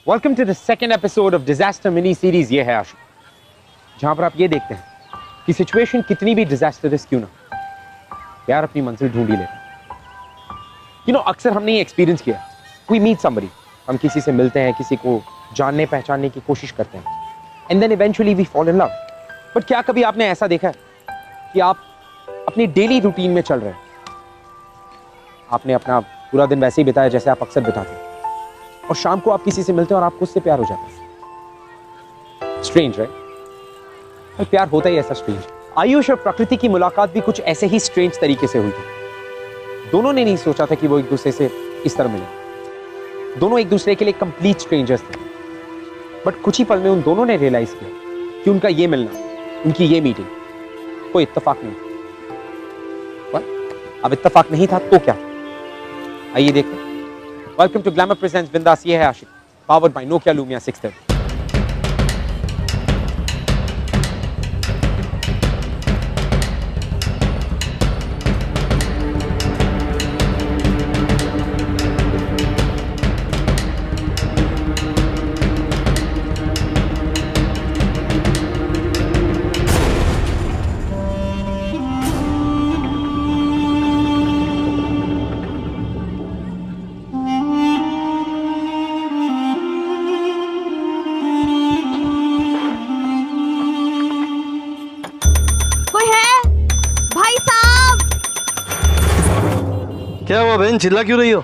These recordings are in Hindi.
Welcome to the second episode of disaster mini series ये है आशिक, जहां पर आप ये देखते हैं कि सिचुएशन कितनी भी डिजास्टरस क्यों ना, प्यार अपनी मंजिल ढूंढ ही लेता। अक्सर हमने ये एक्सपीरियंस किया, वी मीट समबडी, हम किसी से मिलते हैं, किसी को जानने पहचानने की कोशिश करते हैं, and then eventually we fall in love. But क्या कभी आपने ऐसा देखा है कि आप अपनी डेली रूटीन में चल रहे हैं, आपने अपना पूरा दिन वैसे ही बिताया जैसे आप अक्सर बिताते हैं, और शाम को आप किसी से मिलते हैं और आपको उससे प्यार हो जाता है। Strange, right? प्यार होता ही ऐसा स्ट्रेंज। आयुष और प्रकृति की मुलाकात भी कुछ ऐसे ही स्ट्रेंज तरीके से हुई थी। दोनों ने नहीं सोचा था कि वो एक दूसरे से इस तरह मिले। दोनों एक दूसरे के लिए कंप्लीट स्ट्रेंजर्स थे, बट कुछ ही पल में उन दोनों ने रियलाइज किया कि उनका ये मिलना, उनकी ये मीटिंग कोई इत्तेफाक नहीं था। अब इत्तेफाक नहीं था तो क्या? आइए देखते हैं। वेलकम टू ग्लैमर प्रेजेंट्स बिंदास ये है आशिक, पावर्ड बाय नोकिया लूमिया 630। क्या हुआ बहन, चिल्ला क्यों रही हो?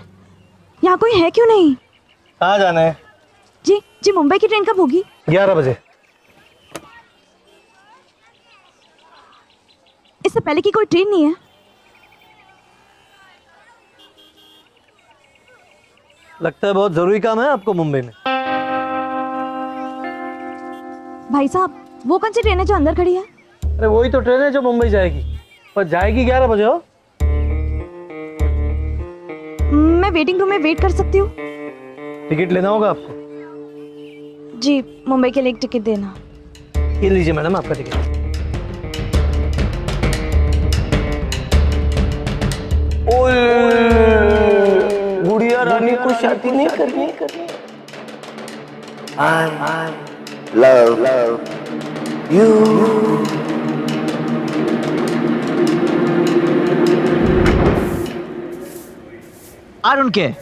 यहाँ कोई है क्यों नहीं? कहाँ जाना है? जी मुंबई की ट्रेन कब होगी? 11 बजे। इससे पहले की कोई ट्रेन नहीं है? लगता है बहुत जरूरी काम है आपको मुंबई में। भाई साहब, वो कौन सी ट्रेन है जो अंदर खड़ी है? अरे वही तो ट्रेन है जो मुंबई जाएगी, पर जाएगी 11 बजे हो। मैं वेटिंग रूम में वेट कर सकती हूँ? टिकट लेना होगा आपको। जी, मुंबई के लिए एक टिकट देना। ये लीजिए मैडम आपका टिकट। गुड़िया रानी को शादी नहीं करनी। I love you. I don't care.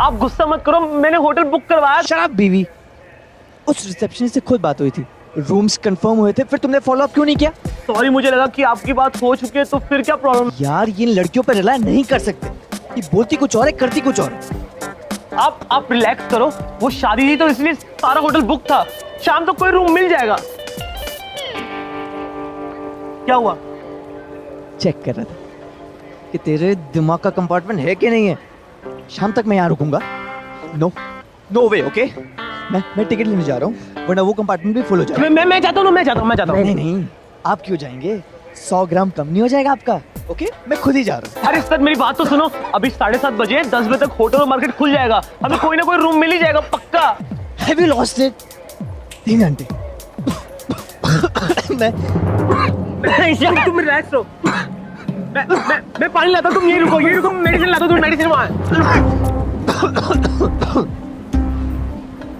आप गुस्सा मत करो, मैंने होटल बुक करवाया। शराब बीवी, उस रिसेप्शनिस्ट से खुद बात हुई थी, रूम्स कंफर्म हुए थे, फिर तुमने फॉलो अप क्यों नहीं किया? सॉरी, मुझे लगा कि आपकी बात हो चुकी है, तो फिर क्या प्रॉब्लम? यार ये लड़कियों पर रिलाय नहीं कर सकते, ये बोलती कुछ और है करती कुछ और। आप रिलैक्स करो, वो शादी थी तो इसलिए सारा होटल बुक था, शाम तक कोई रूम मिल जाएगा। क्या हुआ? चेक कर रहा था कि तेरे दिमाग का कंपार्टमेंट है कि नहीं है। शाम तक मैं यहाँ रुकूंगा? नो वे, ओके? मैं टिकट लेने जा रहा हूँ, वरना वो कंपार्टमेंट भी फुल हो जाएगा। मैं चाहता हूँ। नहीं, आप क्यों जाएंगे? 100 ग्राम कम नहीं हो जाएगा आपका? ओके, मैं खुद ही जा रहा हूँ। अरे सर, मेरी बात तो सुनो, अभी 7:30 बजे, 10 बजे तक होटल और मार्केट खुल जाएगा, हमें कोई ना कोई रूम मिल ही जाएगा पक्का। Have you lost it? 3 घंटे। तुम रिलैक्स रहो, मैं पानी लाता हूँ, तुम यही रुको, मेडिसिन लाता हूँ, तुम मेडिसिन वहाँ।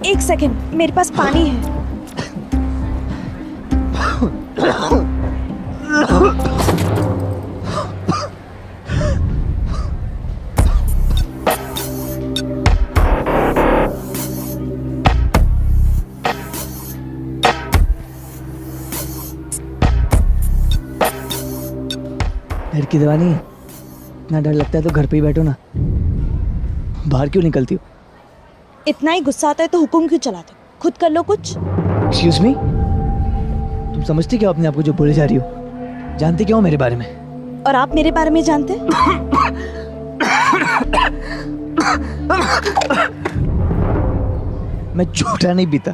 1 सेकंड, मेरे पास पानी है। डर की दवा नहीं है? इतना डर लगता है तो घर पे ही बैठो ना, बाहर क्यों निकलती हो? इतना ही गुस्सा आता है तो हुक्म क्यों चलाते हो? खुद कर लो कुछ। एक्सक्यूज मी, तुम समझती क्या अपने आप को जो बोले जा रही हो? जानते क्या हो मेरे बारे में? और आप मेरे बारे में जानते हैं? मैं झूठा नहीं पीता।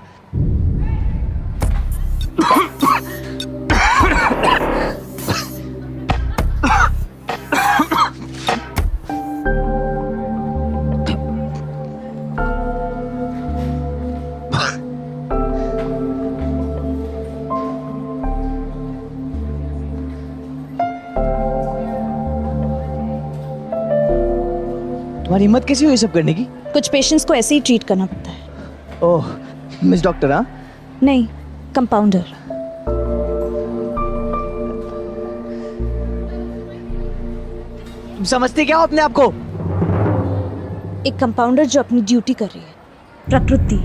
तुम्हारी हिम्मत कैसी हुई सब करने की? कुछ पेशेंट्स को ऐसे ही ट्रीट करना पड़ता है। ओह मिस डॉक्टर, हाँ? नहीं, कंपाउंडर। तुम समझते क्या हो अपने आप को? एक कंपाउंडर जो अपनी ड्यूटी कर रही है। प्रकृति।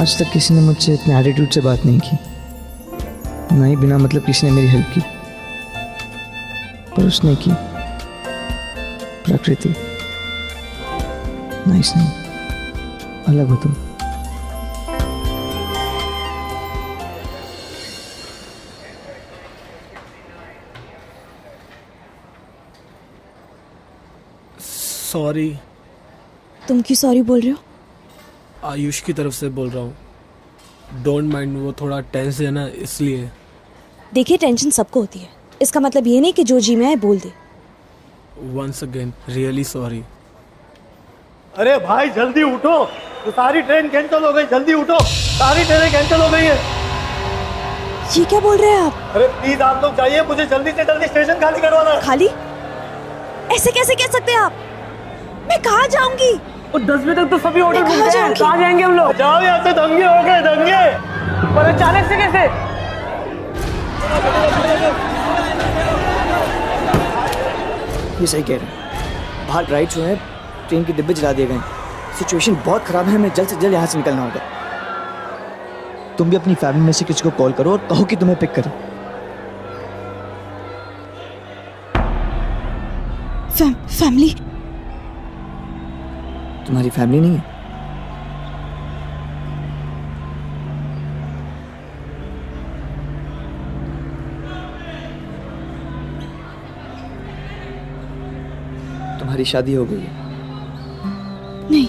आज तक किसी ने मुझसे इतने एटीट्यूड से बात नहीं की, ना ही बिना मतलब किसी ने मेरी हेल्प की, पर उसने की। प्रकृति। नाइस नहीं, अलग हो तुम। सॉरी। तुम क्यों सॉरी बोल रहे हो? आयुष की तरफ से बोल रहा हूँ। डोंट माइंड, वो थोड़ा टेंस है ना, इसलिए। देखिए, टेंशन सबको होती है, इसका मतलब ये नहीं कि जो जी में आए बोल दे। Once again really sorry. अरे भाई जल्दी उठो, तो सारी ट्रेन कैंसिल हो गई, जल्दी उठो, सारी ट्रेनें कैंसिल हो गई है। ये क्या बोल रहे हैं आप? अरे प्लीज आप लोग जाइए, मुझे जल्दी से जल्दी स्टेशन खाली करवाना है। खाली? ऐसे कैसे कह सकते हैं आप? मैं कहाँ जाऊंगी? और 10 बजे तक तो सभी होटल मैं बुक कहाँ हैं, जाऊंगी? कहाँ जाएंगे हम लोग? जाओ यहाँ से, दंगे हो गए दंगे। पर अचानक से कैसे? ये सही कह रहे हैं, बाहर राइड्स हुए हैं, ट्रेन के डिब्बे जला दिए गए। सिचुएशन बहुत खराब है, हमें जल्द से जल्द यहाँ से निकलना होगा। तुम भी अपनी फैमिली में से किसी को कॉल करो और कहो कि तुम्हें पिक करे। फैमिली? तुम्हारी फैमिली नहीं है? तुम्हारी शादी हो गई है? नहीं,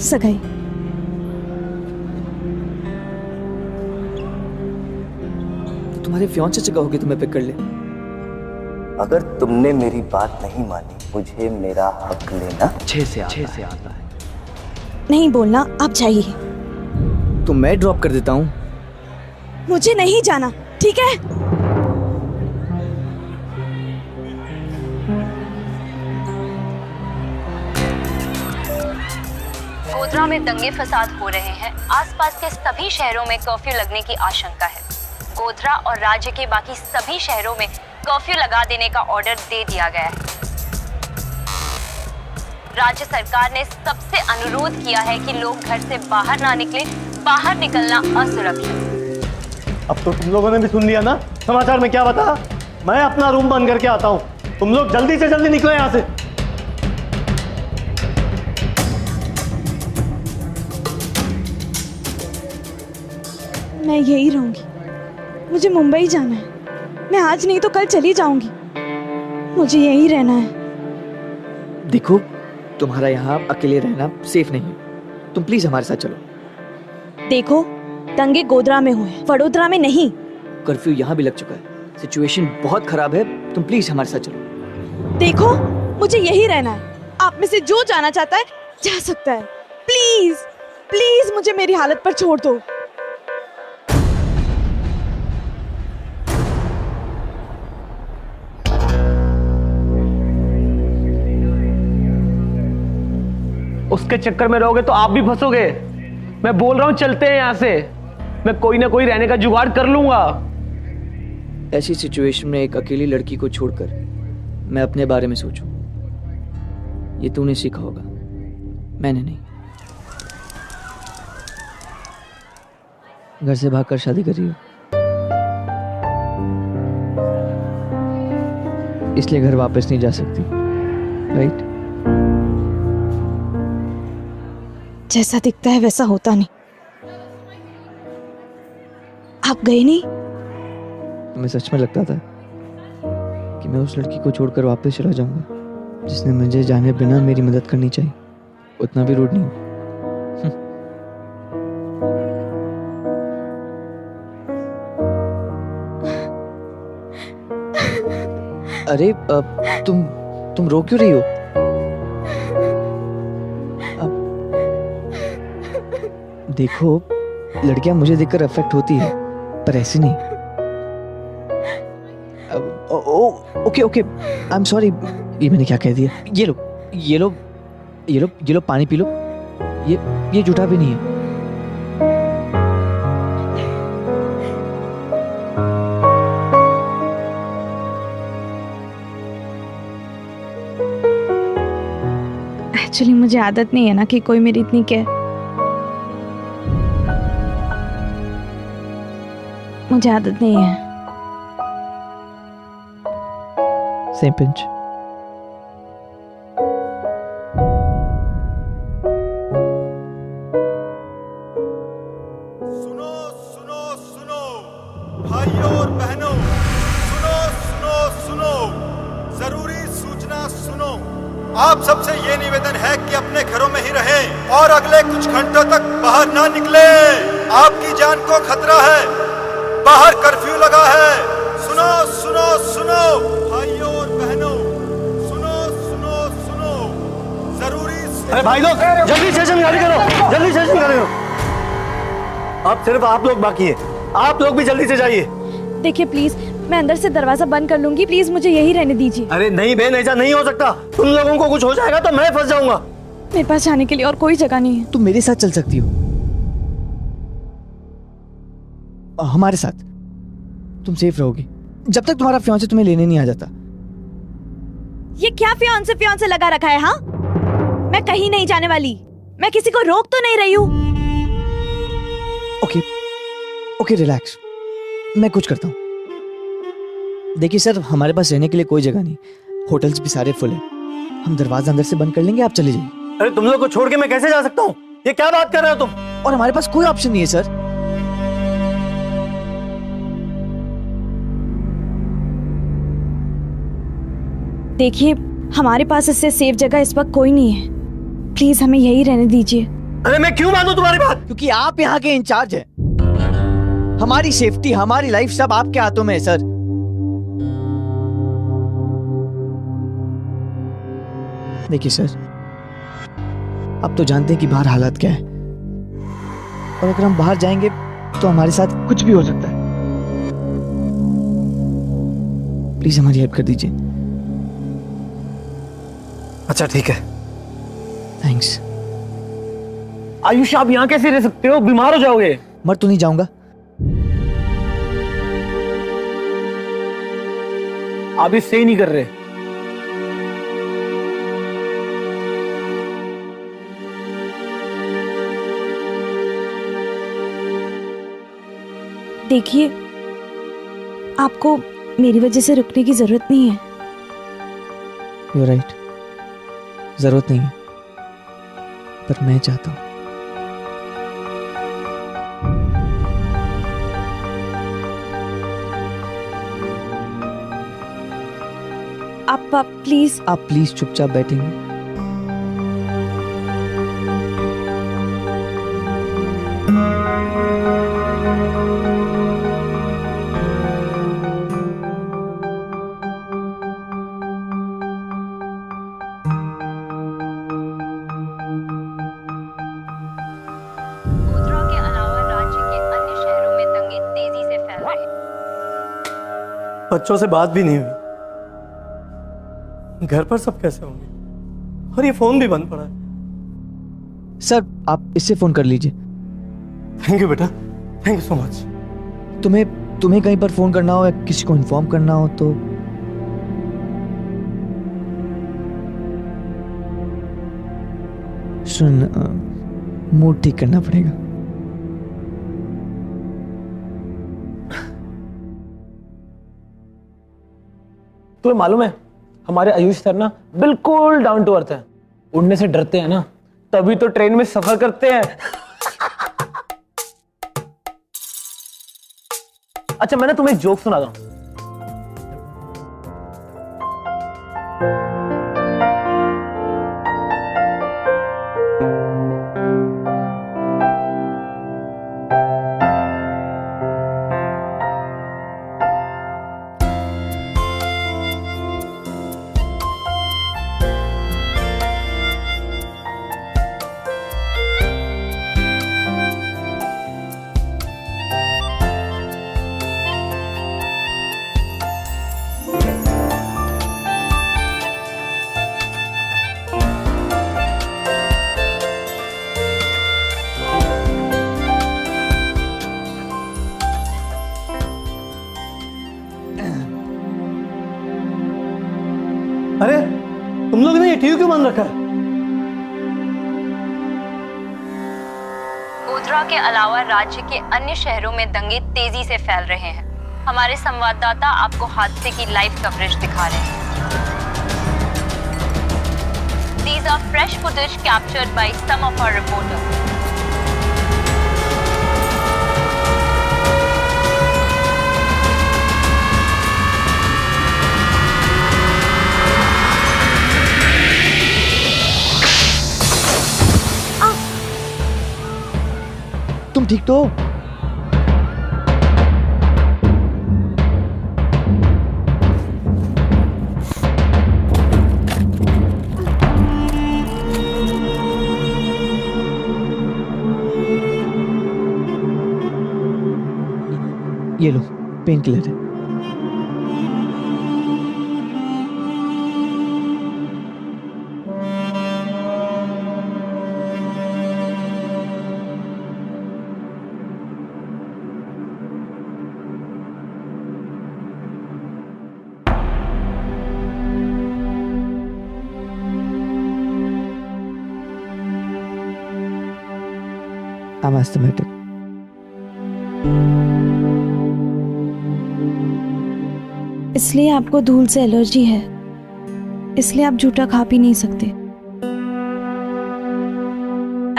सगाई। तुम्हारे फियांसे से कहो कि तुम्हें पिक कर ले। अगर तुमने मेरी बात नहीं मानी, मुझे मेरा हक लेना 6 से आता है। नहीं बोलना, आप जाइए। तो मैं ड्रॉप कर देता हूँ। मुझे नहीं जाना, ठीक है? गोधरा में दंगे फसाद हो रहे हैं। आसपास के सभी शहरों में कर्फ्यू लगने की आशंका है। गोधरा और राज्य के बाकी सभी शहरों में कर्फ्यू लगा देने का ऑर्डर दे दिया गया है। राज्य सरकार ने सबसे अनुरोध किया है कि लोग घर से बाहर ना निकलें, बाहर निकलना असुरक्षित। अब तो तुम लोगों ने भी सुन लिया ना, समाचार में क्या बता। मैं अपना रूम बंद करके आता हूँ, तुम लोग जल्दी से जल्दी निकलो यहाँ से। मैं यही रहूंगी, मुझे मुंबई जाना है। मैं आज नहीं तो कल चली जाऊंगी, मुझे यही रहना है। देखो, तुम्हारा यहाँ अकेले रहना सेफ नहीं है, तुम प्लीज हमारे साथ चलो। देखो, दंगे गोधरा में हुए, वडोदरा में नहीं। कर्फ्यू यहाँ भी लग चुका है, सिचुएशन बहुत खराब है, तुम प्लीज हमारे साथ चलो। देखो, मुझे यही रहना है। आप में से जो जाना चाहता है जा सकता है। प्लीज प्लीज मुझे मेरी हालत पर छोड़ दो। उसके चक्कर में रहोगे तो आप भी फंसोगे। मैं बोल रहा हूँ चलते हैं यहाँ से, मैं कोई ना कोई रहने का जुगाड़ कर लूंगा। ऐसी सिचुएशन में एक अकेली लड़की को छोड़कर मैं अपने बारे में सोचूं, ये तूने सीखा होगा, मैंने नहीं। घर से भागकर शादी कर रही हो, इसलिए घर वापस नहीं जा सकती, राइट? जैसा दिखता है वैसा होता नहीं। आप गए नहीं? तुम्हें सच में लगता था कि मैं उस लड़की को छोड़कर वापस चला जाऊंगा जिसने मुझे जाने बिना मेरी मदद करनी चाहिए? उतना भी रूड नहीं हूं। अरे तुम रो क्यों रही हो? देखो, लड़कियां मुझे देखकर अफेक्ट होती है, पर ऐसे नहीं। Okay okay, I am sorry. ये मैंने क्या कह दिया? ये लो ये लो ये लो ये लो, पानी पी लो। ये झूठा भी नहीं है। एक्चुअली मुझे आदत नहीं है ना कि कोई मेरी इतनी केयर। मुझे आदत नहीं है। Same pinch. भाइयों और बहनों, सुनो सुनो सुनो, जरूरी सूचना सुनो। आप सबसे ये निवेदन है कि अपने घरों में ही रहें और अगले कुछ घंटों तक बाहर ना निकले। आपकी जान को खतरा है, बाहर कर्फ्यू लगा है। सुनो सुनो सुनो भाइयों और बहनों, सुनो सुनो सुनो, जरूरी। अरे भाई लोग, जल्दी स्टेशन गाड़ी करो, जल्दी स्टेशन गाड़ी करो। अब सिर्फ आप लोग बाकी हैं, आप लोग भी जल्दी से जाइए। देखिए प्लीज, मैं अंदर से दरवाजा बंद कर लूंगी, प्लीज मुझे यही रहने दीजिए। अरे नहीं बहन, ऐसा नहीं हो सकता। तुम लोगों को कुछ हो जाएगा तो मैं फंस जाऊंगा। मेरे पास जाने के लिए और कोई जगह नहीं है। तुम मेरे साथ चल सकती हो, हमारे साथ। तुम सेफ रहोगी जब तक तुम्हारा फियांसे तुम्हें लेने नहीं आ जाता। ये क्या फियांसे लगा रखा है? हाँ, मैं कहीं नहीं जाने वाली। मैं किसी को रोक तो नहीं रही हूँ। ओके ओके, रिलैक्स, मैं कुछ करता हूँ। देखिए सर, हमारे पास रहने के लिए कोई जगह नहीं, होटल्स भी सारे फुल हैं। हम दरवाजा अंदर से बंद कर लेंगे, आप चले जाइए। अरे तुम लोग को छोड़ के मैं कैसे जा सकता हूँ? ये क्या बात कर रहे हो तुम? और हमारे पास कोई ऑप्शन नहीं है सर। देखिए, हमारे पास इससे सेफ जगह इस वक्त कोई नहीं है। प्लीज हमें यही रहने दीजिए। अरे मैं क्यों मानूं तुम्हारी बात? क्योंकि आप यहाँ के इंचार्ज हैं। हमारी सेफ्टी, हमारी लाइफ सब आपके हाथों में है सर। देखिए सर, आप तो जानते हैं कि बाहर हालात क्या है, और अगर हम बाहर जाएंगे तो हमारे साथ कुछ भी हो सकता है। प्लीज हमारी हेल्प कर दीजिए। अच्छा ठीक है। थैंक्स। आयुष, आप यहाँ कैसे रह सकते हो? बीमार हो जाओगे। मर तो नहीं जाऊंगा। आप इससे ही नहीं कर रहे। देखिए, आपको मेरी वजह से रुकने की जरूरत नहीं है। You're right, जरूरत नहीं है, पर मैं चाहता हूं। आप प्लीज चुपचाप बैठेंगे? गोधरा के अलावा राज्य के अन्य शहरों में दंगे तेजी से फैल रहे हैं। बच्चों से बात भी नहीं हुई, घर पर सब कैसे होंगे? और ये फोन भी बंद पड़ा है। सर, आप इससे फोन कर लीजिए। थैंक यू बेटा, थैंक यू सो मच। तुम्हें कहीं पर फोन करना हो या किसी को इन्फॉर्म करना हो तो सुन, मूड ठीक करना पड़ेगा। तुम्हें मालूम है, हमारे आयुष सर ना बिल्कुल डाउन टू अर्थ है। उड़ने से डरते हैं ना, तभी तो ट्रेन में सफर करते हैं। अच्छा, मैंने तुम्हें एक जोक सुना था। टीवी क्यों बंद रखा है? गोधरा के अलावा राज्य के अन्य शहरों में दंगे तेजी से फैल रहे हैं। हमारे संवाददाता आपको हादसे की लाइव कवरेज दिखा रहे हैं। These are fresh footage captured by some of our reporters. तुम ठीक तो हो? ये लो, पेन किलर है। I'm asthmatic. इसलिए आपको धूल से एलर्जी है, इसलिए आप झूठा खा पी नहीं सकते।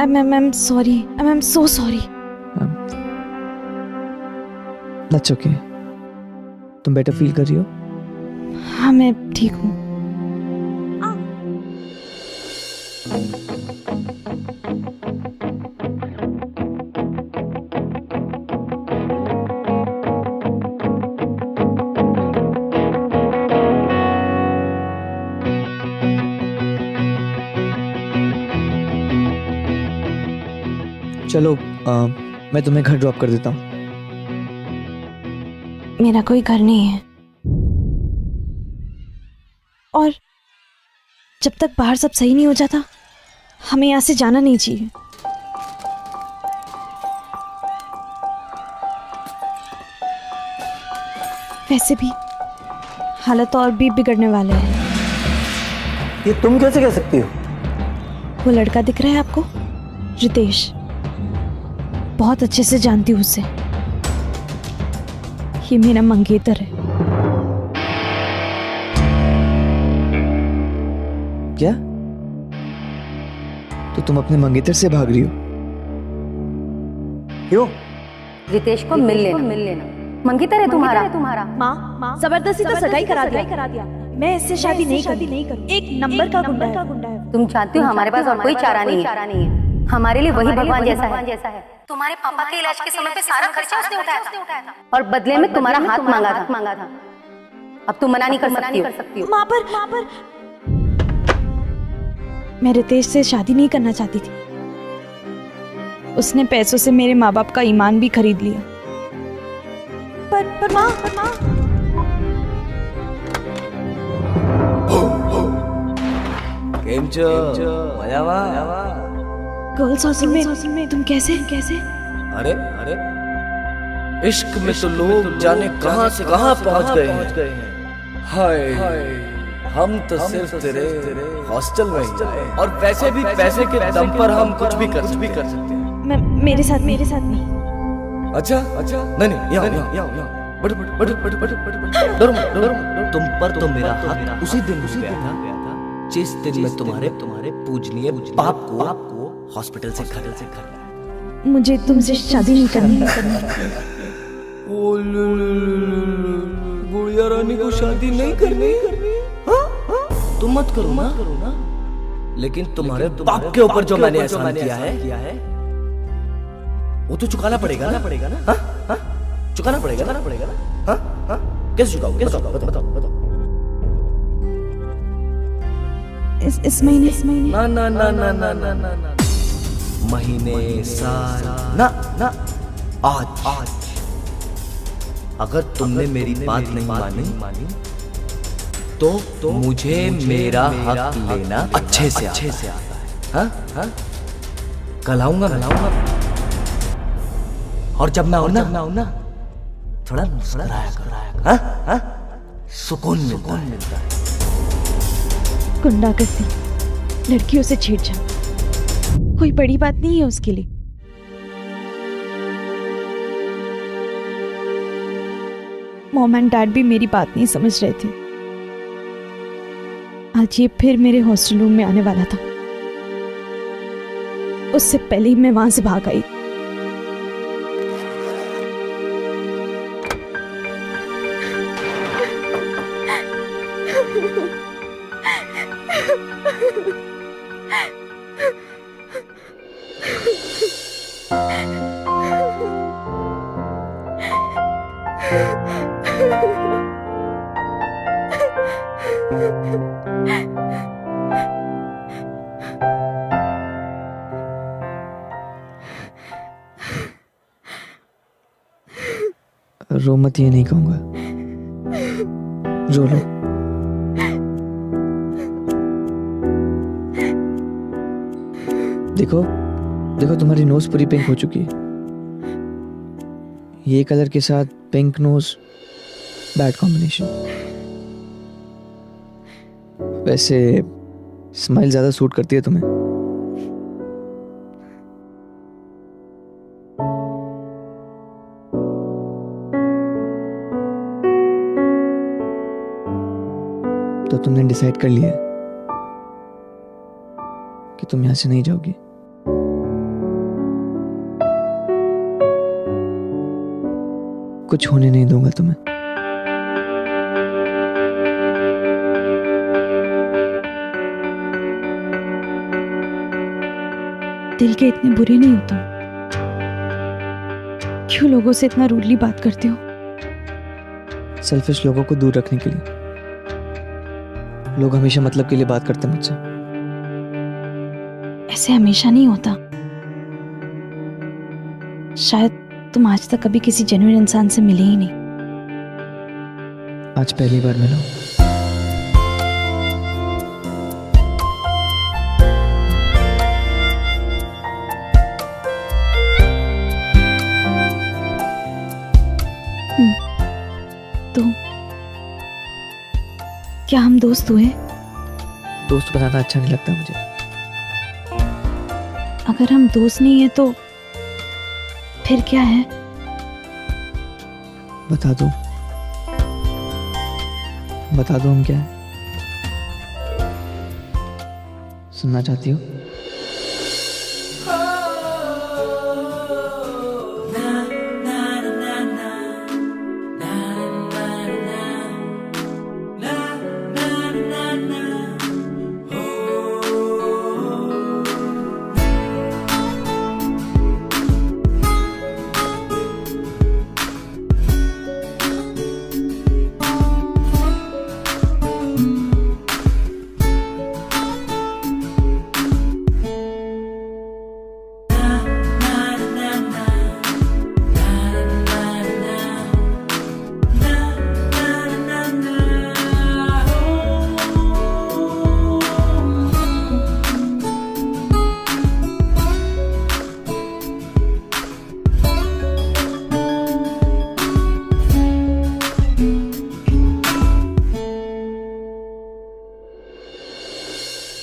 I'm sorry. I'm so sorry. That's okay. तुम बेटर फील कर रही हो? हाँ, मैं ठीक हूँ। चलो मैं तुम्हें घर ड्रॉप कर देता हूँ। मेरा कोई घर नहीं है, और जब तक बाहर सब सही नहीं हो जाता हमें यहाँ से जाना नहीं चाहिए। वैसे भी हालत और भी बिगड़ने वाले हैं। ये तुम कैसे कह सकती हो? वो लड़का दिख रहा है आपको, रितेश, बहुत अच्छे से जानती हूँ उसे। ये मेरा मंगेतर है। क्या? तो तुम अपने मंगेतर से भाग रही हो? क्यों? रितेश को मिल लेना। मंगेतर है तुम्हारा। माँ, जबरदस्ती तो सगाई करा दिया। मैं इससे शादी नहीं करूँ। एक नंबर का गुंडा है। तुम जानती हो हमारे पास और कोई चारा नहीं है। हमारे लिए वही भगवान जैसा है। तुम्हारे पापा के इलाज के समय पे सारा खर्चा उसने उठाया था और बदले में तुम्हारा हाथ मांगा था। अब तुम मना नहीं कर सकती हो। माँ पर मैं रितेश से शादी नहीं करना चाहती थी। उसने पैसों से मेरे माँ बाप का ईमान भी खरीद लिया। पर माँ गर्ल्स हॉस्टल में तुम कैसे? अरे इश्क में तो लोग जाने कहां से कहां पहुंच गए हैं। हाय हम तो सिर्फ तेरे हॉस्टल में ही, और वैसे भी पैसे के दम पर हम कुछ भी कर सकते हैं। मेरे साथ नहीं। अच्छा नहीं यहाँ बट डरो मत। तुम पर तो मेरा हाथ उसी दिन गया था जिस दिन मैं तुम्हारे पूजनीय बाप को हॉस्पिटल से घर मुझे तुमसे शादी नहीं करनी। गुड़िया रानी को शादी नहीं करनी? तुम मत करो ना। लेकिन तुम्हारे बाप के ऊपर जो मैंने एहसान किया है वो तो चुकाना पड़ेगा ना। चुकाना पड़ेगा ना। कैसे चुकाओगे? बताओ। इस महीने ना महीने साल ना आज अगर तुमने मेरी बात नहीं मानी तो मुझे मेरा हक लेना अच्छे से आता है। हाँ? कल आऊंगा और जब मैं आऊं ना थोड़ा मुस्कुराया करो। सुकून मिलता है। गुंडागर्दी लड़कियों से छेड़छाड़ कोई बड़ी बात नहीं है उसके लिए। मॉम एंड डैड भी मेरी बात नहीं समझ रहे थे। आज ये फिर मेरे हॉस्टल रूम में आने वाला था। उससे पहले ही मैं वहां से भाग आई। रो मत, ये नहीं कहूंगा। रो लो। देखो देखो, तुम्हारी नोज पूरी पिंक हो चुकी है। ये कलर के साथ पिंक नोज बैड कॉम्बिनेशन। वैसे स्माइल ज्यादा सूट करती है तुम्हें। तो तुमने डिसाइड कर लिया है कि तुम यहां से नहीं जाओगी। कुछ होने नहीं दूंगा तुम्हें। दिल के इतने बुरे नहीं हो तुम। क्यों लोगों से इतना रूडली बात करते हो? सेल्फिश लोगों को दूर रखने के लिए। लोग हमेशा मतलब के लिए बात करते हैं मुझसे। ऐसे हमेशा नहीं होता। शायद तुम आज तक कभी किसी जेन्युइन इंसान से मिले ही नहीं। आज पहली बार मिला हूं। तो क्या हम दोस्त हुए? दोस्त बनाना अच्छा नहीं लगता मुझे। अगर हम दोस्त नहीं है तो फिर क्या है? बता दो हम क्या है? सुनना चाहती हो?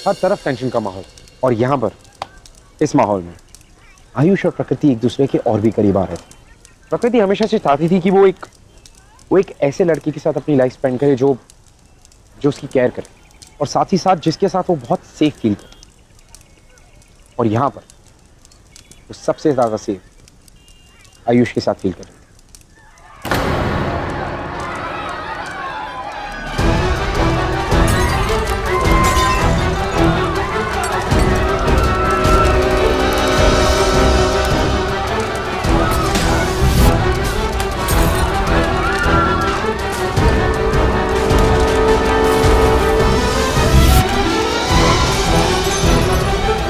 हर तरफ टेंशन का माहौल, और यहाँ पर इस माहौल में आयुष और प्रकृति एक दूसरे के और भी करीब आ रहे थे। प्रकृति हमेशा से चाहती थी कि वो एक ऐसे लड़के के साथ अपनी लाइफ स्पेंड करे जो उसकी केयर करे, और साथ ही साथ जिसके साथ वो बहुत सेफ फील करे। और यहाँ पर वो सबसे ज्यादा सेफ आयुष के साथ फील करे।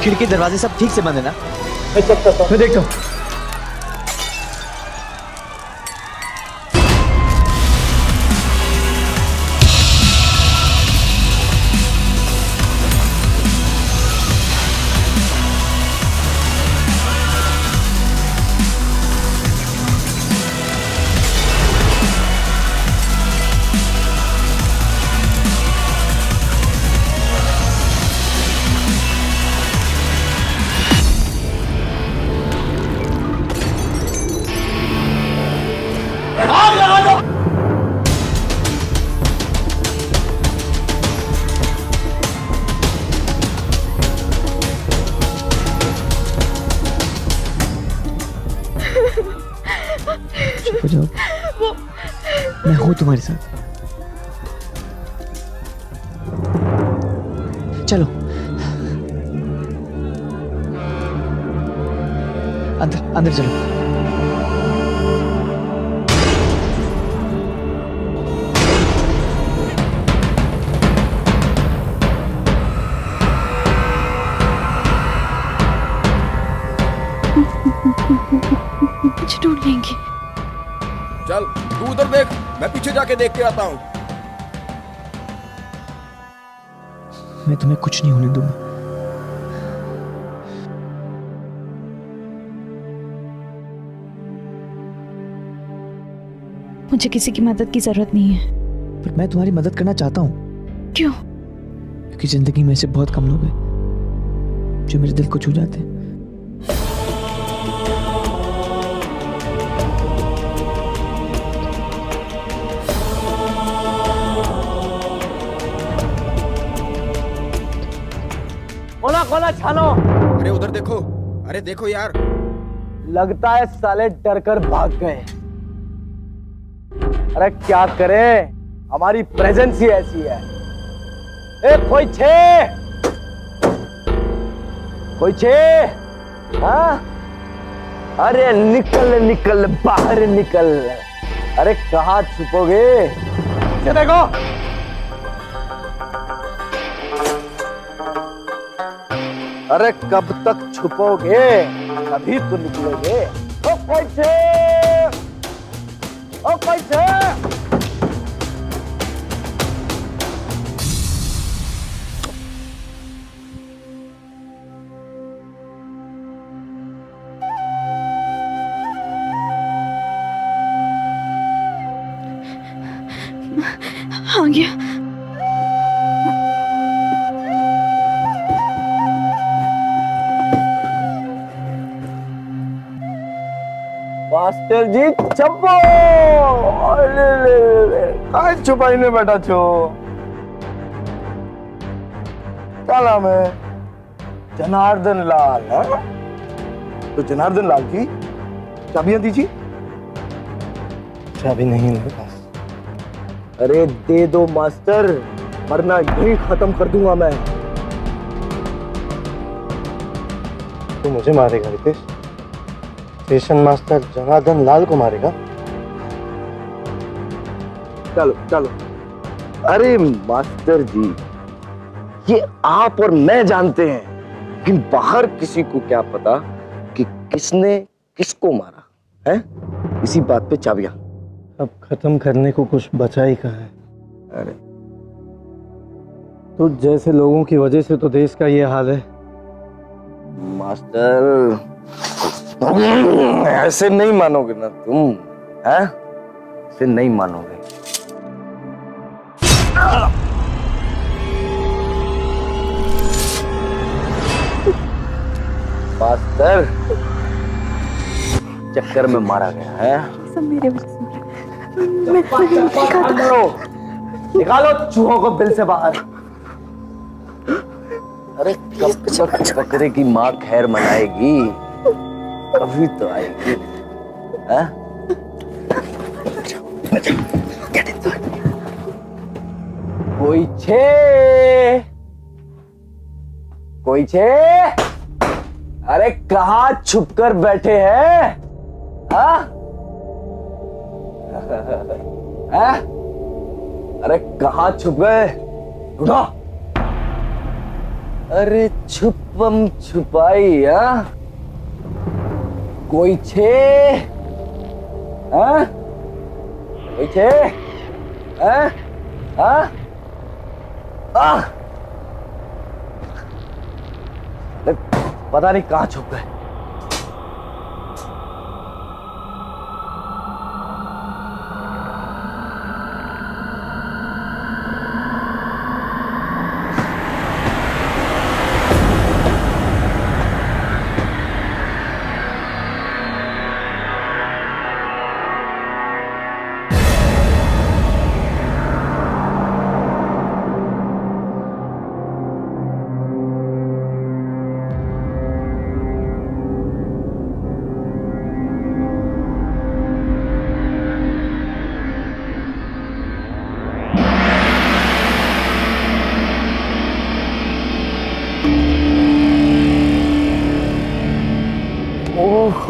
खिड़की दरवाजे सब ठीक से बंद है ना? मैं देखता हूँ। हो जाओ। मैं हूं तुम्हारे साथ। चलो अंदर अंदर चलो। मुझे ढूंढ लेंगे। चल तू उधर देख, मैं पीछे जाके देख के आता हूँ। मैं तुम्हें कुछ नहीं होने दूंगा। मुझे किसी की मदद की जरूरत नहीं है। पर मैं तुम्हारी मदद करना चाहता हूँ। क्यों? क्योंकि जिंदगी में ऐसे बहुत कम लोग हैं जो मेरे दिल को छू जाते हैं। खोला खोला छानो। अरे उधर देखो, अरे देखो यार। लगता है साले डर कर भाग गए। अरे क्या करे, हमारी प्रेजेंस ही ऐसी है। ए कोई छे हाँ? अरे निकल निकल बाहर निकल। अरे कहाँ छुपोगे? ये देखो। अरे कब तक छुपोगे? अभी तो निकलोगे। ओ पैसे, ओ पैसे। आ गया। मास्टर जी छपो। काय छुपाई ने बैठा छो? क्या नाम है? जनार्दन लाल है? तो जनार्दन लाल की चाबियां दीजिए। चाबी नहीं है मेरे पास। अरे दे दो मास्टर, वरना यही खत्म कर दूंगा मैं। तू मुझे मारेगा रितेश? स्टेशन मास्टर जनार्दन लाल को मारेगा? चलो चलो। अरे मास्टर जी, ये आप और मैं जानते हैं, लेकिन बाहर किसी को क्या पता कि किसने किसको मारा है। इसी बात पे चाबियां। अब खत्म करने को कुछ बचा ही कहाँ है। अरे तो जैसे लोगों की वजह से तो देश का ये हाल है। मास्टर ऐसे नहीं मानोगे ना तुम, हैं? ऐसे नहीं मानोगे। मास्टर चक्कर में मारा गया है। सब मेरे वजह से। निकालो चूहों को बिल से बाहर। अरे कब तक बकरे की माँ खैर मनाएगी? कभी तो आएगी। हाँ? कोई छे? अरे कहाँ छुप कर बैठे हैं? हाँ? हाँ? अरे कहाँ छुप गए? उठो। अरे छुपम छुपाई। हाँ? कोई छे? हाँ? कोई छे? हाँ? हाँ? पता नहीं कहाँ छुप गए।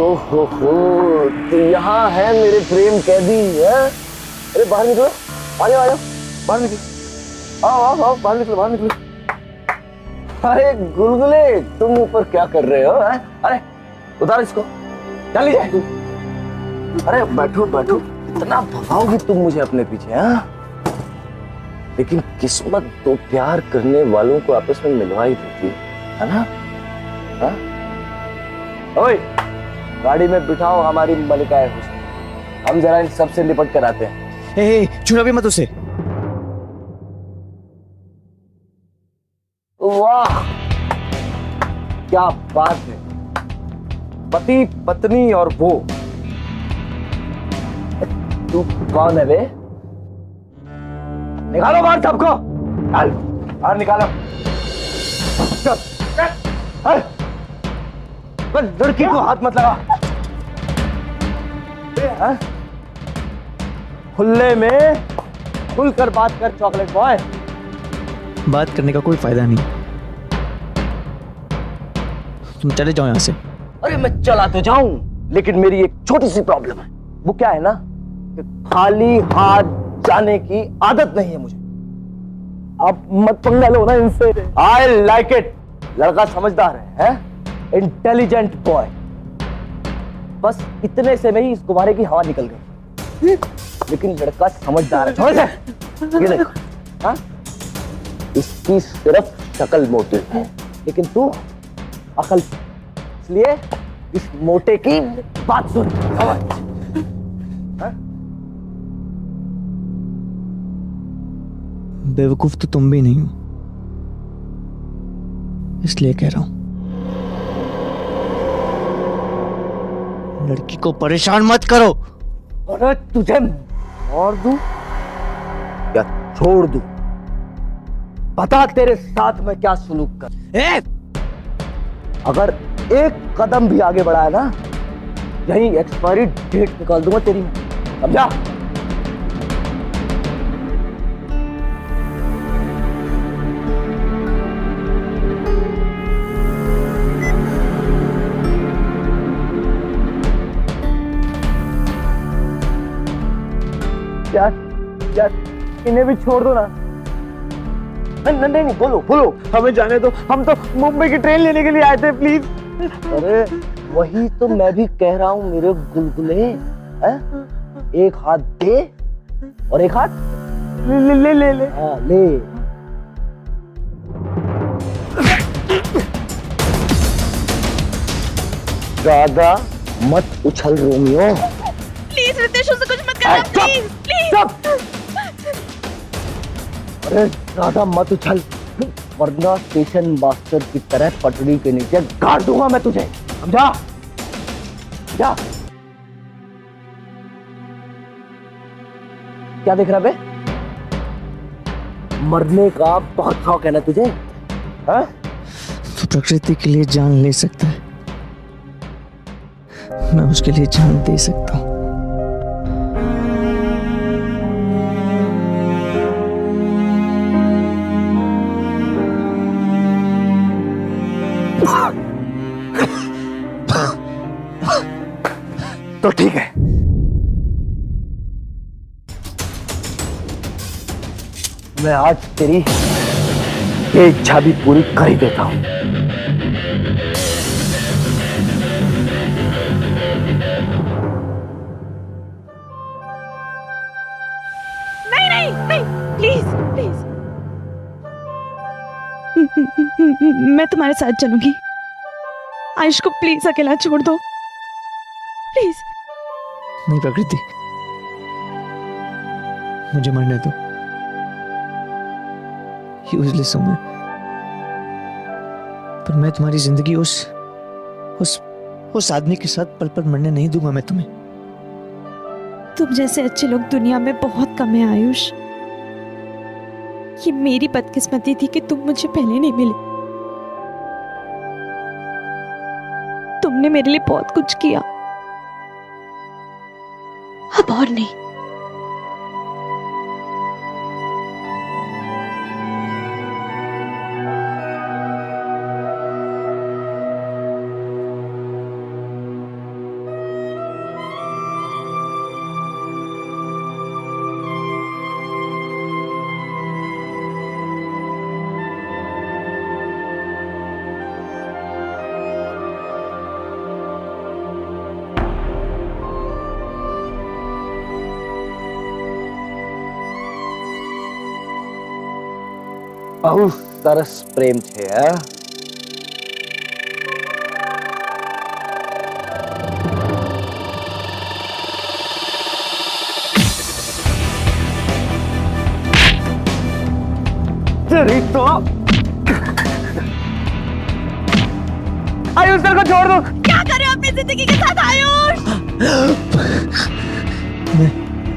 हो तो यहाँ है मेरे प्रेम कैदी है। अरे बाहर निकलो, आ जाओ आ जाओ, बाहर निकलो, आओ आओ आओ, बाहर निकलो बाहर निकलो। अरे गुलगुले तुम ऊपर क्या कर रहे हो है? अरे उतार इसको, चल लीजिए। अरे बैठो बैठो, इतना भगाओगी तुम मुझे अपने पीछे हाँ? लेकिन किस्मत तो प्यार करने वालों को आपस में मिलवा ही देती है ना? हाँ? ओए गाड़ी में बिठाओ हमारी मलिकाए हुस्न, हम जरा इन सबसे निपट कर आते हैं। ए, छुड़ा भी मत उसे। वाह क्या बात है, पति पत्नी और वो। तू कौन है बे? निकालो बाहर सबको, चल बाहर निकालो। चल चल, बस लड़की को हाथ मत लगा। खुले में खुलकर बात कर चॉकलेट बॉय। बात करने का कोई फायदा नहीं, तुम चले जाओ यहाँ से। अरे मैं चला तो जाऊं, लेकिन मेरी एक छोटी सी प्रॉब्लम है। वो क्या है ना कि खाली हाथ जाने की आदत नहीं है मुझे। आप मत पंगा लो ना इनसे। I like it. लड़का समझदार है? Intelligent boy. बस इतने से में ही इस गुब्बारे की हवा निकल गई। लेकिन लड़का समझदार है। समझ ये देखो, हाँ? इसकी सिर्फ शक्ल मोटी है, लेकिन तू अकल, इसलिए इस मोटे की बात सुन। समझ? हाँ? बेवकूफ तो तुम भी नहीं हो, इसलिए कह रहा हूं लड़की को परेशान मत करो। अरे तुझे मार दूं या छोड़ दूं? बता तेरे साथ मैं क्या सुलूक कर। अगर एक कदम भी आगे बढ़ाया ना, यही एक्सपायरी डेट निकाल दूंगा तेरी, समझा? यार इन्हें भी छोड़ दो ना। नहीं नहीं नहीं, बोलो बोलो, हमें जाने दो, हम तो मुंबई की ट्रेन लेने के लिए आए थे, प्लीज। अरे वही तो मैं भी कह रहा हूँ मेरे गुलगुले, एक हाथ दे और एक हाथ ले ले ले ले। हाँ ले। ज्यादा मत उछल रोमियो। प्लीज रितेश उसे कुछ मत करना, प्लीज प्लीज। अरे ज्यादा मत उछल, वरना स्टेशन मास्टर की तरह पटड़ी के नीचे गाड़ दूंगा मैं तुझे, समझा? जा। क्या देख रहा बे? मरने का बहुत शौक है ना तुझे? हाँ? तो प्रकृति के लिए जान ले सकता है, मैं उसके लिए जान दे सकता हूं। तो ठीक है, मैं आज तेरी ये इच्छा भी पूरी कर ही देता हूं। नहीं नहीं नहीं, प्लीज प्लीज, मैं तुम्हारे साथ चलूंगी। आयुष को प्लीज अकेला छोड़ दो, प्लीज। नहीं प्रकृति, मुझे मरने दो। यूजलेस हूं मैं, पर मैं तुम्हारी जिंदगी उस आदमी के साथ पल पल मरने नहीं दूंगा मैं तुम्हें। तुम जैसे अच्छे लोग दुनिया में बहुत कम है आयुष। ये मेरी बदकिस्मती थी कि तुम मुझे पहले नहीं मिले। तुमने मेरे लिए बहुत कुछ किया, अब और नहीं। बहु सरस प्रेम छे हा? तेरी तो आयुष सर को छोड़ दो। क्या कर रहे हो अपनी जिंदगी के साथ आयुष?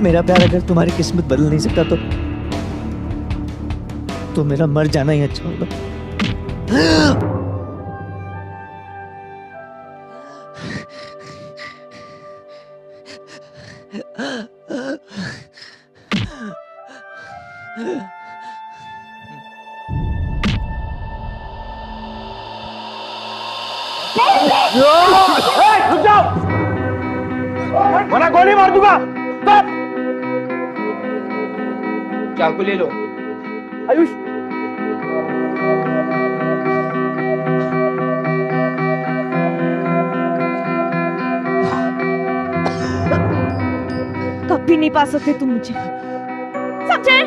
मेरा प्यार अगर तुम्हारी किस्मत बदल नहीं सकता तो मेरा मर जाना ही अच्छा होगा। रुक जाओ, वरना गोली मार दूंगा। चाकू ले लो। आयुष कभी नहीं पा सकते तुम मुझे, समझे?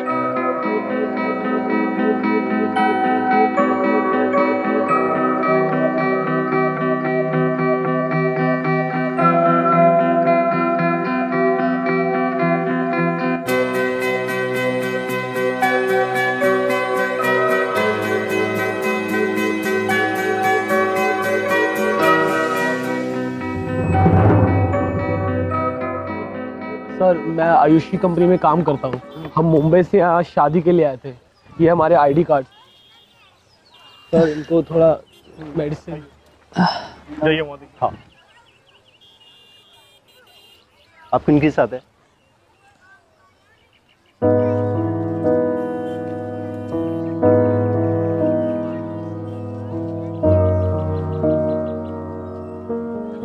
सर, मैं आयुष की कंपनी में काम करता हूँ। हम मुंबई से यहाँ शादी के लिए आए थे। ये हमारे आईडी कार्ड। सर, इनको थोड़ा मेडिसिन जाइए मोदी। हाँ, आप किनके साथ है?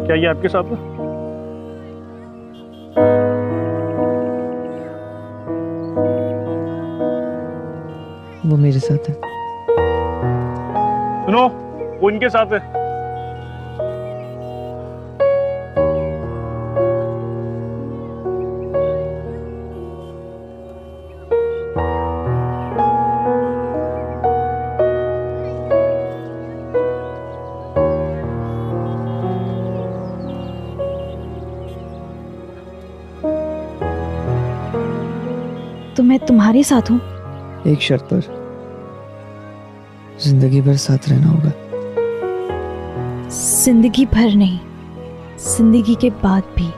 क्या ये आपके साथ है? वो मेरे साथ है। सुनो, वो इनके साथ है। तो मैं तुम्हारे साथ हूँ, एक शर्त पर, जिंदगी भर साथ रहना होगा। जिंदगी भर नहीं, जिंदगी के बाद भी।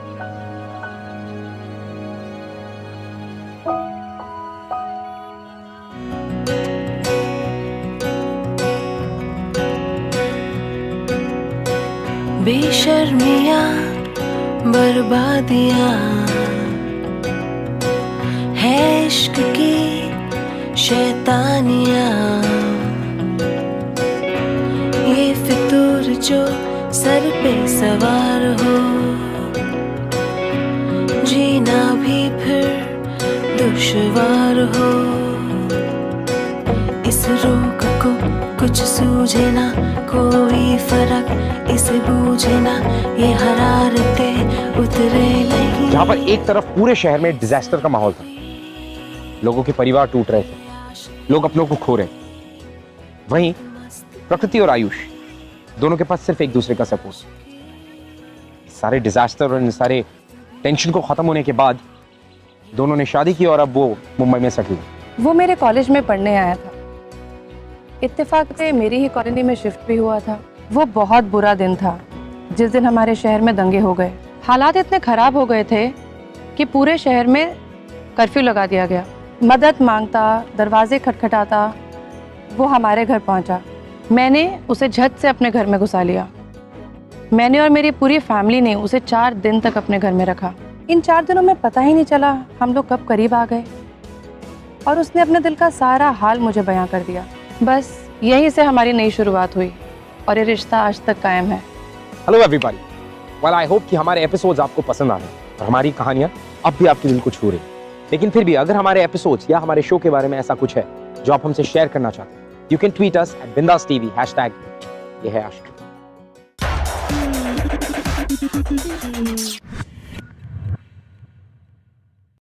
बेशर्मियाँ बर्बादियाँ है इश्क की शैतानियाँ, ये फितूर जो सर पे सवार हो, जीना भी फिर दुश्वार हो। इस रोग को कुछ सूझे ना, कोई फर्क इसे बूझे ना, ये हरारतें उतरे नहीं। जहाँ पर एक तरफ पूरे शहर में डिजास्टर का माहौल था, लोगों के परिवार टूट रहे थे, लोग अपनों को खो रहे, वहीं प्रकृति और आयुष दोनों के पास सिर्फ एक दूसरे का सपोर्ट। सारे डिजास्टर और इन सारे टेंशन को खत्म होने के बाद दोनों ने शादी की और अब वो मुंबई में सेटल हुए। वो मेरे कॉलेज में पढ़ने आया था, इत्तेफाक से मेरी ही कॉलोनी में शिफ्ट भी हुआ था। वो बहुत बुरा दिन था जिस दिन हमारे शहर में दंगे हो गए। हालात इतने खराब हो गए थे कि पूरे शहर में कर्फ्यू लगा दिया गया। मदद मांगता, दरवाजे खटखटाता, वो हमारे घर पहुंचा। मैंने उसे झट से अपने घर में घुसा लिया। मैंने और मेरी पूरी फैमिली ने उसे 4 दिन तक अपने घर में रखा। इन 4 दिनों में पता ही नहीं चला हम लोग कब करीब आ गए और उसने अपने दिल का सारा हाल मुझे बयां कर दिया। बस यहीं से हमारी नई शुरुआत हुई और ये रिश्ता आज तक कायम है। Hello everybody, well I hope कि हमारे एपिसोड्स आपको पसंद आ रहे हैं और हमारी कहानियां अब भी आपके दिल को छू रही। लेकिन फिर भी अगर हमारे एपिसोड्स या हमारे शो के बारे में ऐसा कुछ है जो आप हमसे शेयर करना चाहते हैं, you can tweet us @BindasTV #ये है आशिक।